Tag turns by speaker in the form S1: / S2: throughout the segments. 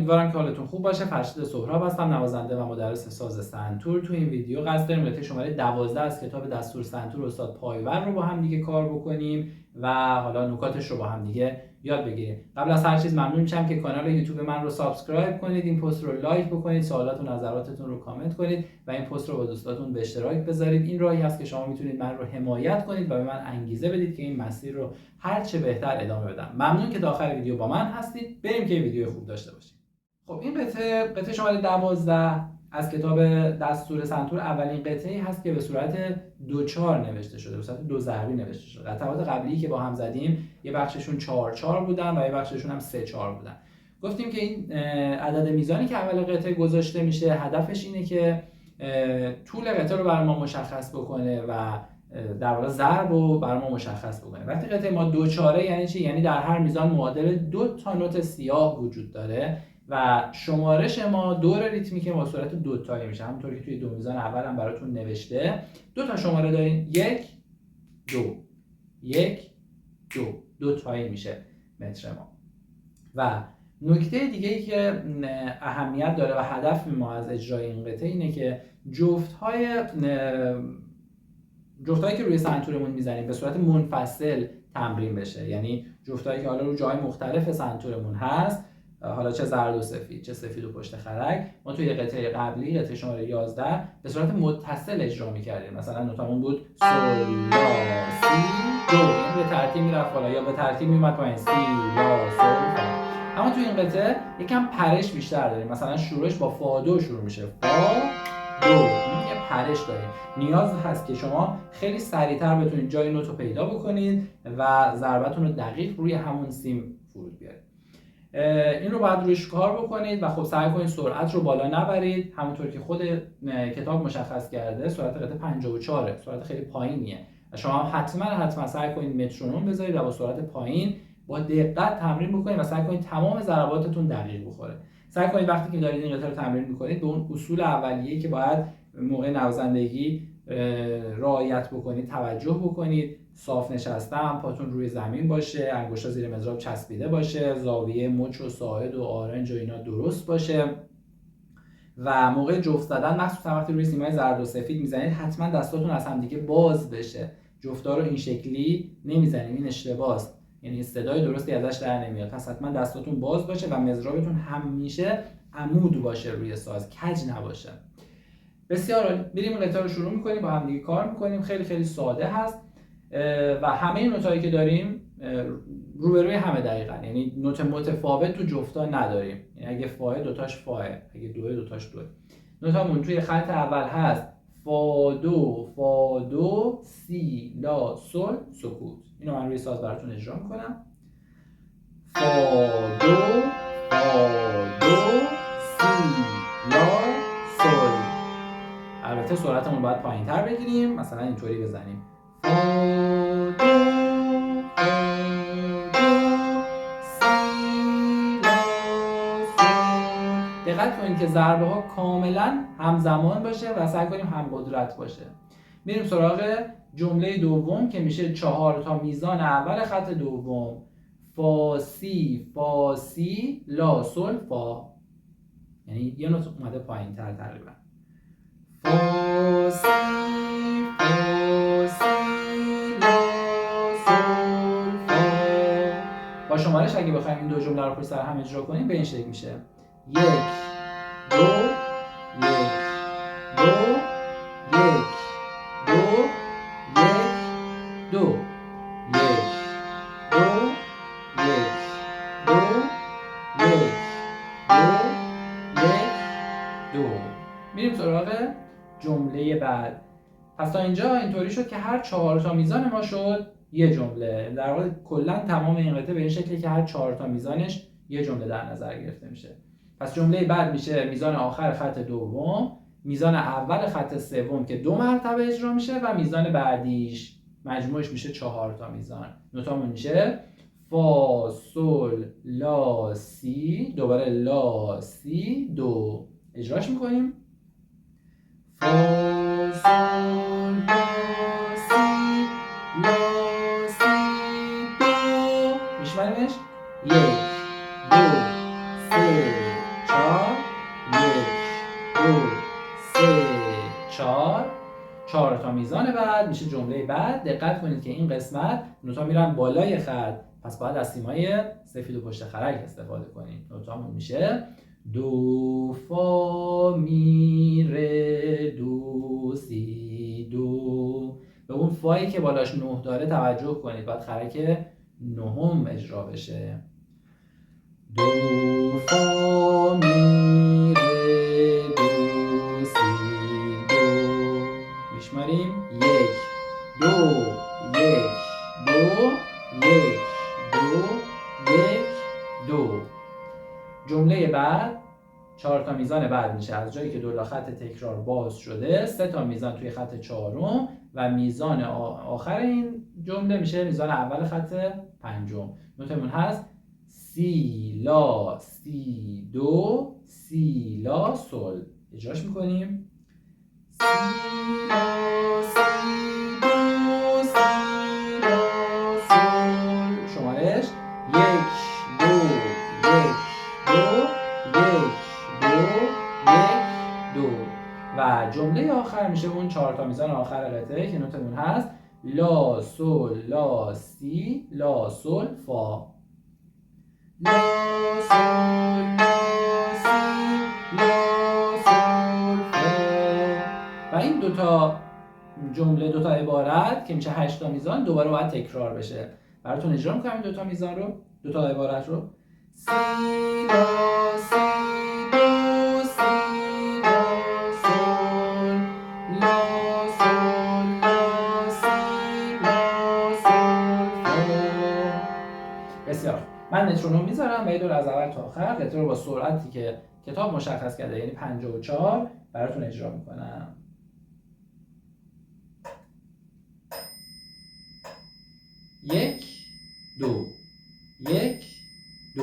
S1: امیدوارم که حالتون خوب باشه. فرشید سهراب هستم، نوازنده و مدرس ساز سنتور. تو این ویدیو قصد داریم قطعه شماره 12 از کتاب دستور سنتور استاد پایور رو با هم دیگه کار بکنیم و حالا نکاتش رو با هم دیگه یاد بگیریم. قبل از هر چیز ممنون میشم که کانال یوتیوب من رو سابسکرایب کنید، این پست رو لایک بکنید، سوالات و نظراتتون رو کامنت کنید و این پست رو با دوستاتون به اشتراک بذارید. این راهی هست که شما میتونید من رو حمایت کنید و به من انگیزه بدید که این مسیر رو هر چه بهتر ادامه بدم. ممنون که تا آخر ویدیو با من هستید. بریم که ویدیو خوب داشته باشیم. خب این قطعه شماره 12 از کتاب دستور سنتور اولین قطعه‌ای هست که به صورت 2/4 نوشته شده، به صورت 2 ضربی نوشته شده. قطعات قبلی که با هم زدیم یه بخششون 4/4 بودن و یه بخششون هم 3/4 بودن. گفتیم که این عدد میزانی که اول قطعه گذاشته میشه هدفش اینه که طول قطعه رو برای ما مشخص بکنه و در واقع ضرب رو برای ما مشخص بکنه. وقتی قطعه ما 2/4 یعنی چی؟ یعنی در هر میزان معادل 2 تا نوت سیاه وجود داره و شمارش ما دور ریتمیک با صورت 2 تایی میشه. همونطور که توی دو میزان اول هم براتون نوشته 2 تا شماره داریم، 1 2 1 2 2 تایی میشه متر ما. و نکته دیگه ای که اهمیت داره و هدف ما از اجرای این قطعه اینه که جفت‌هایی که روی سنتورمون میزنیم به صورت منفصل تمرین بشه. یعنی جفتایی که حالا رو جای مختلف سنتورمون هست، حالا چه زرد و سفید چه سفید و پشت خرک، ما توی قطعه قبلی قطعه شماره 11 به صورت متصل اجرا می‌کردیم. مثلا نوتامون بود سول لا سی دو، یعنی به ترتیب میرفت بالا یا به ترتیب میومد پایین، سی لا سول فا. اما توی این قطعه یکم پرش بیشتر داریم. مثلا شروعش با فا دو شروع میشه، فا دو، یه پرش داریم. نیاز هست که شما خیلی سریعتر بتونید جای نوت رو پیدا بکنید و ضربتون رو دقیق روی همون سیم فرود بیارید. این رو باید روش کار بکنید و خب سعی کنید سرعت رو بالا نبرید. همونطور که خود کتاب مشخص کرده سرعت قطعه 54، سرعت خیلی پایینیه و شما حتما سعی کنید مترونوم بذارید و با سرعت پایین با دقت تمرین بکنید و سعی کنید تمام ضرباتتون دقیق بخوره. سعی کنید وقتی که دارید این قطعه رو تمرین میکنید به اون اصول اولیه‌ای که باید موقع نوازندگی رعایت بکنید توجه بکنید. صاف نشستن، پاتون روی زمین باشه، انگشتا زیر مضراب چسبیده باشه، زاویه مچ و ساعد و آرنج و اینا درست باشه و موقع جفت زدن مخصوصا وقتی روی سیمای زرد و سفید میزنید حتما دستاتون از هم دیگه باز بشه. جفتا رو این شکلی نمیزنیم، این اشتباهه، یعنی صدای درستی ازش در نمیاد. پس حتما دستاتون باز باشه و مضرابتون همیشه عمود باشه روی ساز، کج نباشه. بسیار عالی. بریم این قطعه رو شروع می‌کنیم، با هم دیگه کار می‌کنیم. خیلی ساده هست و همه نوتایی که داریم روبروی همه دقیقاً، یعنی نوت متفاوت تو جفتا نداریم. یعنی اگه فا دوتاش فاه، اگه دوه دوتاش دوه. نوتامون توی خط اول هست فا دو سی لا سل سکوت. اینو من روی ساز براتون اجرا میکنم. فا دو سی لا سل. البته سرعتمون باید پایین‌تر بگیریم، مثلا اینطوری بزنیم دقت کنید که ضربه ها کاملا همزمان باشه و سعی کنیم هم قدرت باشه. میریم سراغ جمله دوم که میشه 4 تا میزان اول خط دوم، فا سی لا سل فا، یعنی یه نوت اومده پایین تر تقریبا. فا سی لا سل فا. با شمارش اگه بخوایم این دو جمله رو پشت سر هم اجرا کنیم به این شکل میشه 1 2 1 2 1 2 1 2 1 2 2 میریم سراغ جمله بعد. پس تا اینجا اینطوری شد که هر 4 تا میزان ما شد یه جمله. در واقع کلا تمام این قطعه به این شکلی که هر 4 تا میزانش یه جمله در نظر گرفته میشه. پس جمله بعد میشه میزان آخر خط دوم، میزان اول خط سوم که 2 مرتبه اجرا میشه و میزان بعدیش مجموعش میشه 4 تا میزان. نوتامون میشه فا سل لا سی، دوباره لا سی دو. اجراش میکنیم. فا سل لا سی دو. میشماریمش 1 2 3 بعد دقت کنید که این قسمت نوتا میرن بالای خط، پس باید از سیمای سفید و پشت خرک استفاده کنید. نوتامون میشه دو فا می ره دو سی دو. به اون فایی که بالاش 9 داره توجه کنید، باید خرک نهم اجرا بشه. دو فا می ره دو سی دو. میشماریم 1 2 1 2 1 2 1 2. جمله بعد 4 تا میزان بعد میشه از جایی که دولا خط تکرار باز شده 3 تا میزان توی خط چهارم و میزان آخر این جمله میشه میزان اول خط پنجم. نوتمون هست سی لا سی دو سی لا سل. اجراش میکنیم. سی لا سی دو سی لا سل. شمارش 1 2 1 2 1 2 1 2 و جمله آخر میشه اون 4 تا میزان آخر قطعه که نوتمون هست لا سل لا سی لا سل فا. لا سل لا سی لا سل فا. و این دوتا جمله دوتا عبارت که میشه 8 تا میزان دوباره باید تکرار بشه. براتون اجرا میکنم این دوتا میزان رو، دوتا عبارت رو. سی لا سی دو سی لا سل لا سل لا سی لا سل فا. بسیار. من مترونوم میذارم و یه دور از اول تا آخر قطعه رو با سرعتی که کتاب مشخص کرده یعنی 54 براتون اجرا میکنم. 1 2 1 2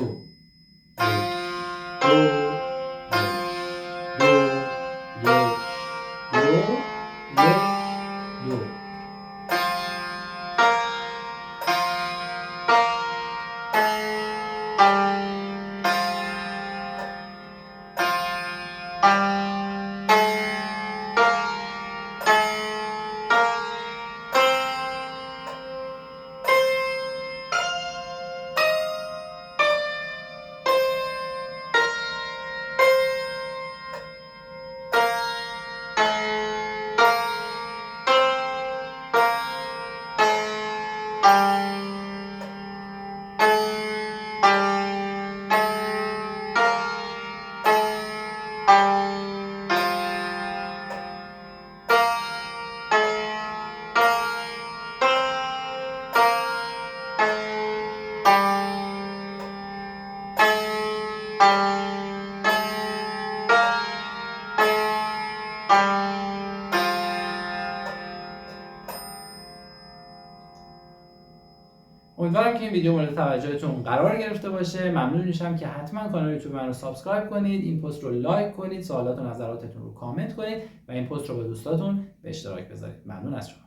S1: امیدوارم که این ویدیو مورد توجهتون قرار گرفته باشه. ممنون میشم که حتما کانال یوتیوب من رو سابسکرایب کنید، این پست رو لایک کنید، سوالات و نظراتتون رو کامنت کنید و این پست رو با دوستاتون به اشتراک بذارید. ممنون از شما.